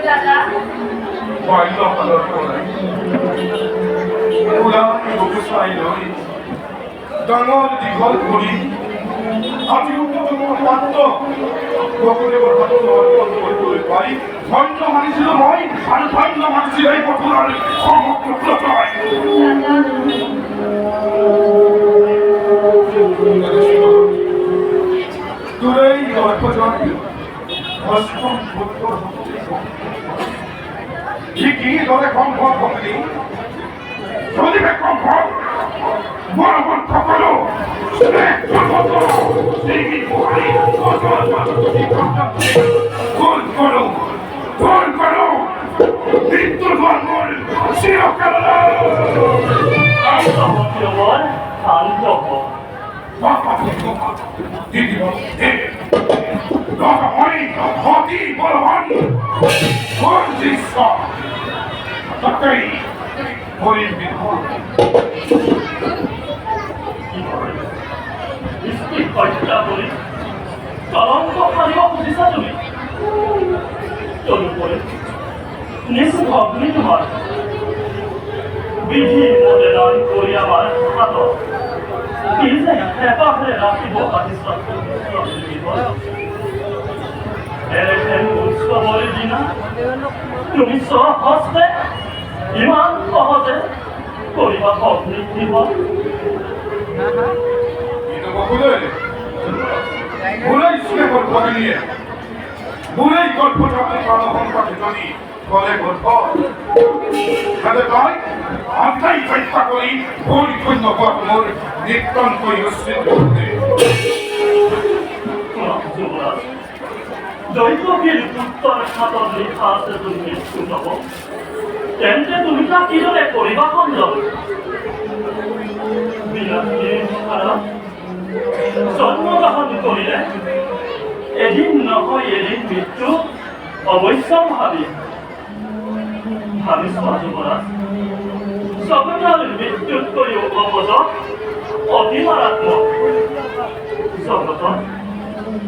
Dada, ভক্তি যদি Bacon হক বরাবর সকলো ভুল করো ভুল করো মৃত্যুর গর্বর চিরকাল শান্ত অতি বলবান কোন দৃশ্য তাকেই হরিণ বিধান হত্যা করে কলঙ্ক ফালিব খুঁজিছা তুমি তদুপৰি নিষ্ভগ্নি তোমাৰ বিধি মূল্যায়ন কৰি আমাৰ হাতত কি যে হেঁপাহেৰে ৰাখিব পাৰিছা উৎসৱৰ দিনা তুমি স্বহস্তে ইমান সহজে কৰিবা অগ্নি দিব ভুলেই শুনে গল্প নিয়ে ভুলেই গল্পটা প্রাণহন কাছে জানি বলে গল্প তাহলে তাই আত্মাই চেষ্টা করি ভুল শূন্য মোর নিত্যন্তই অস্বীকার করতে দৈবকীর উত্তর খাতত লিখা আছে তুমি মৃত্যু নব তেন্তে তুমি তা কিদৰে কৰিবা সঞ্জয় জন্মগ্ৰহণ কৰিলে এদিন নহয় এদিন মৃত্যু অৱশ্যম্ভাৱী ভাবিছোৱা যুৱৰাজ জগতৰ মৃত্যুতকৈও অৱজ অতি মাৰাত্মক জগতত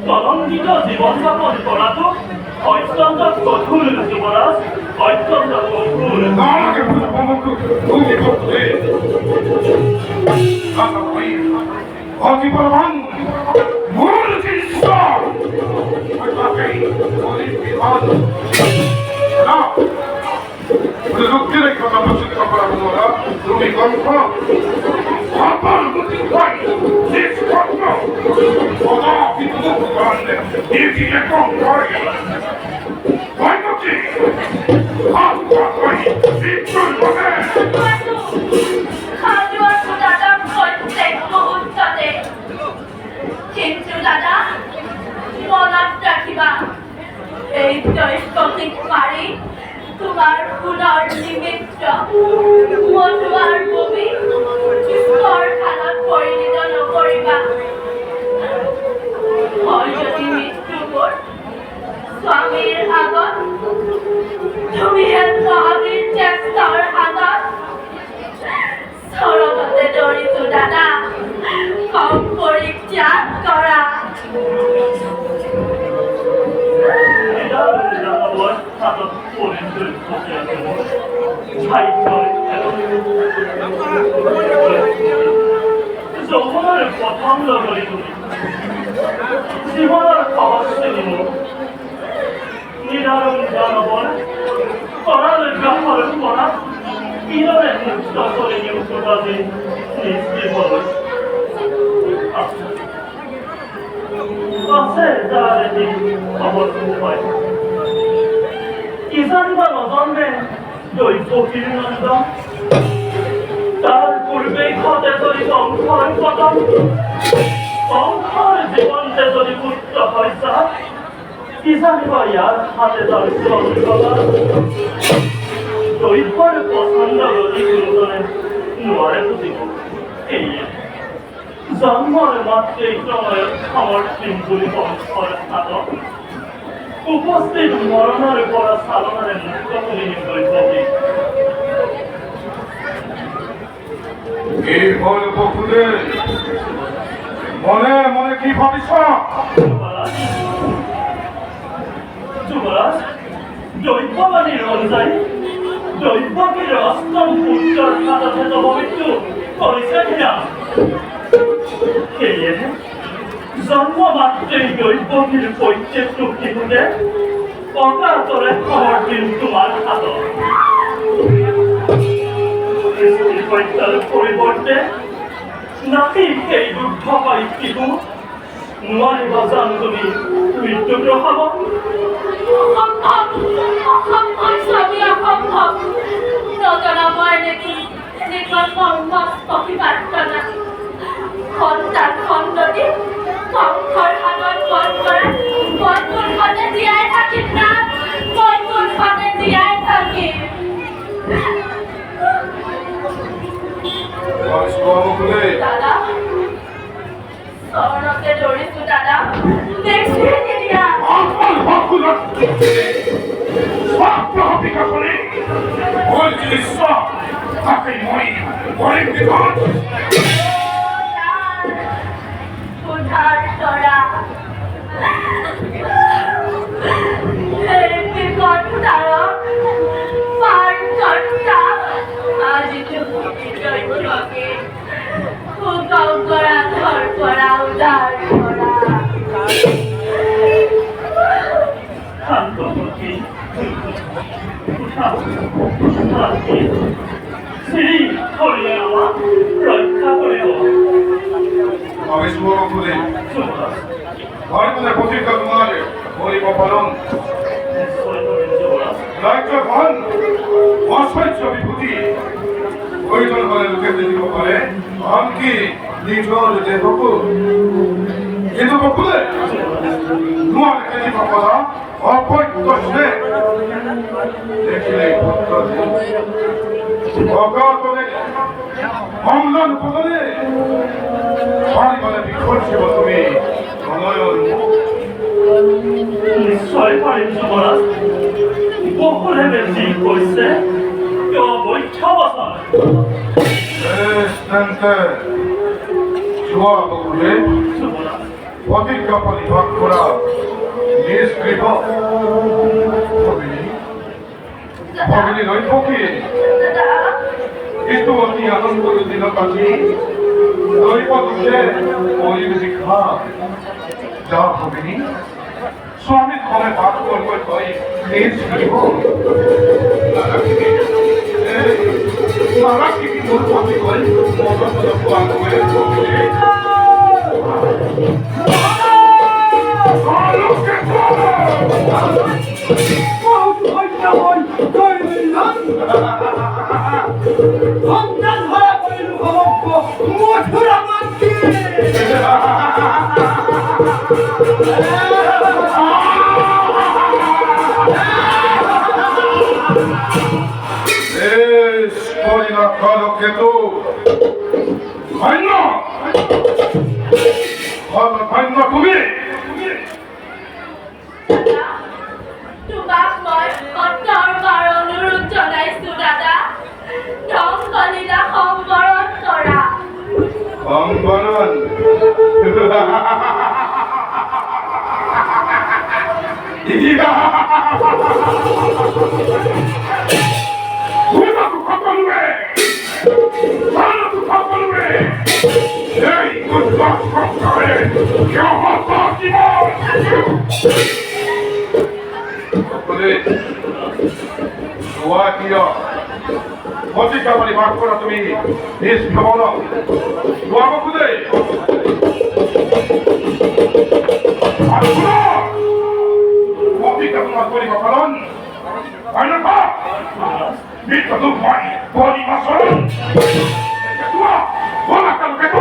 কলংকিত জীৱন যাপন কৰাটো অত্যন্ত কঠোৰ যুৱৰাজ অত্যন্ত কঠোৰ অতি বলবান মূল দৃশ্য তাকেই হরিণ বিধান না লোকদের কথা প্রচিত করা তোমরা তুমি গল্প আপনার গতি হয় নিষ্পন্ন সদা বিদ্যুৎ করান্নে এটি একম করে ভয়মতি হাত পাই মৃত্যুর পথে কিন্তু দাদা মনত ৰাখিবা এই দৈষ্টিক মাৰি তোমাৰ ফুলৰ নিমিত্ত মধুৱাৰ বমি স্বৰ খালত পৰিণত নকৰিবা মই যদি মৃত্যু মোৰ স্বামীৰ আগত তুমিহে মহাবীৰ জ্যেষ্ঠৰ হাতত চৰণতে ধৰিছো দাদা কম পৰিত্যাগ কৰা যৌৱনৰ প্ৰথম লগৰী তুমি জীৱনৰ সহস্ৰ নিমখ নিদাৰুণ জানৱৰ কৰালৈ গ্ৰাহৰ পৰা কিদৰে মুক্ত কৰি নিয়োগ আজি নিশ্চিতলৈ আছে যাৰ এটি অৱস্থ হয় কিজানিবা নজন্মে দৈৱকীৰ নন্দন তাৰ পূৰ্বেই ঘটে যদি বংশৰ পতন বংশৰ জীৱনতে যদি পুত্ৰ হৈছা কিজানিবা ইয়াৰ হাতে তাৰ স্বৰ্গতা দৈৱৰ পচন্দ যদি কোনোজনে নোৱাৰে বুজিব সেয়ে জন্মৰ মাত্ৰেই প্ৰণয়ত সমৰ্থিম বুলি বংশৰ হাতত উপস্থিত মৰণৰ পৰা চালনাৰে মুক্ত কৰি নিবলৈ ভাবি এই হল বকুলে মনে মনে কি ভাবিছ যুৱৰাজ দৈৱবাণীৰ অনুযায়ী দৈৱকীৰ অষ্টম পুত্ৰৰ হাততে তব মৃত্যু কৰিছে হিয়া সেয়েহে জন্ম মাত্ৰেই দৈৱকীৰ প্ৰত্যেকটো শিশুতে অকাতৰে সমৰ্পিত তোমাৰ হাতত হত্যাৰ পৰিৱৰ্তে নাতি সেই দুগ্ধ পাই শিশু নোৱাৰিবা জান তুমি মৃত্যুক ৰখাব অসম্ভৱ স্বামী অসম্ভৱ দেখি এনেকুৱা কৰ্মস্থলী প্ৰাৰ্থনা সন্তান সন্ততি সংসাৰ সাগৰ বধ কৰা মই কোনখনে জীয়াই থাকিম না মই কোনখনে জীয়াই থাকিম দাদা চৰণতে ধৰিছো দাদা দেখি দিয়া উদ্ধার তরা কণ্ঠারক পার কণ্ঠা আজি তুমি জয়কে উগাও করা ধর করা উদ্ধার করা শান্তমুখী শ্রী হরিয়া রক্ষা করিব রাজ্যখন অসহ্য বিভূতি প্রয়োজন হলে লোকে দিব পারে আনকি নিজৰ দেহকো কিন্তু বকুলে নোৱাৰে কেনিব পৰা অপত্যে দেখিলে অগাতনে অম্লান বদলে পারিবারে বিখর্ষিব তুমি নয়ন নিশ্চয় পাৰিম যুৱৰাজ বহুতে বেছি কৈছে অবৈধ বচন যোৱা বকুলে যুৱৰাজ অভিজ্ঞ পরিভাগ করা নিষ্কৃত ভগিনী নৈপকী কিন্তু অতি আনন্দ দিন কাটি নৈপকে পরিবেশী খা যা ভগিনী স্বামী ঘরে ভাগ করবে কই নিষ্কৃত সারা কি মোর স্বামী কই তোমাক মই কঠোৰবাৰ অনুৰোধ জনাইছো দাদা ধ্বংসলীলা সংবৰণ কৰা সংবৰণ অধিকা বলি ভাগ করা তুমি নিষ্ভ্রমণ বকুলে অধিকা তোমার করিব পালন মিত্র দুঃখাই পরিমাসন বলা কালকে তো